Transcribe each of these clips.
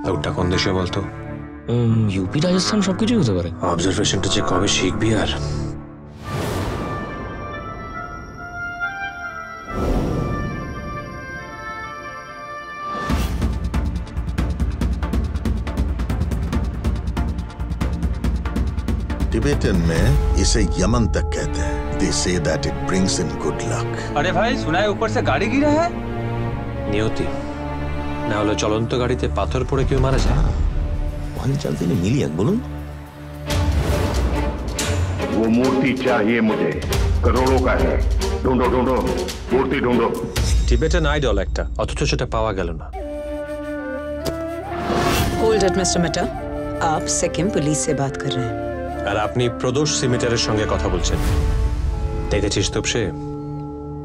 ওটা কোন দেশে বলতো? ইউপি, রাজস্থান সবকিছুই হতে পারে। অবজারভেশনটা যে কবে শিখবি আর। टिबेटन में इसे यमन तक कहते हैं। They say that it brings in good luck. अरे भाई सुना है ऊपर से गाड़ी गिरा है। নিয়তি না হলে চলন্ত গাড়িতে পাথর পড়ে কেউ মারা যায়? ওখানে চলতে মিলিয়ন বলুন। वो मूर्ति चाहिए मुझे, करोड़ों का है। ढूंढो ढूंढो, मूर्ति ढूंढो। টিবেটান আইডল একটা, অথচ সেটা পাওয়া গেল না। Hold it, Mr. Mehta. आप सिक्किम पुलिस से बात कर रहे हैं। আর আপনি প্রদোষ সিমিটারের সঙ্গে কথা বলছেন। দেখেছিস তো সে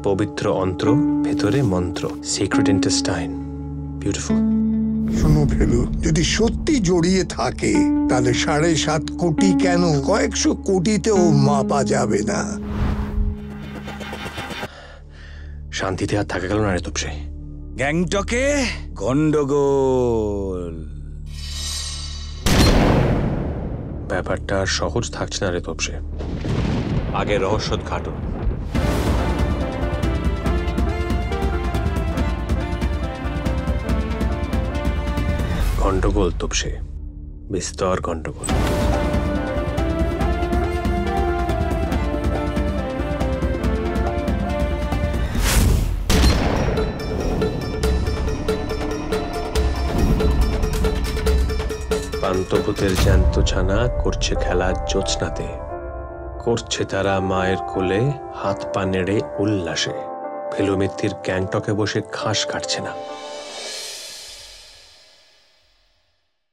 পবিত্র অন্ত্র, ভেতরে মন্ত্র, সিক্রেট ইন্টেস্টাইন, বিউটিফুল। শোনো ফেলু, যদি সত্যি জড়িয়ে থাকে তাহলে 7.5 কোটি কেন কয়েকশো কোটিতেও মাপা যাবে না। শান্তিতে আর থাকা গেল না রে তোপসে। গ্যাংটকে গন্ডগোল। ব্যাপারটা আর সহজ থাকছে না রে তোপসে। আগে রহস্যোদ্ঘাটন। গন্ডগোল তোপসে, বিস্তর গন্ডগোল। পান্তভূতের জ্যান্ত ছানা করছে খেলা জ্যোৎস্নাতে, করছে তারা মায়ের কোলে হাত পা নেড়ে উল্লাসে। ফেলুমিত্তির গ্যাংটকে বসে ঘাস কাটছে না,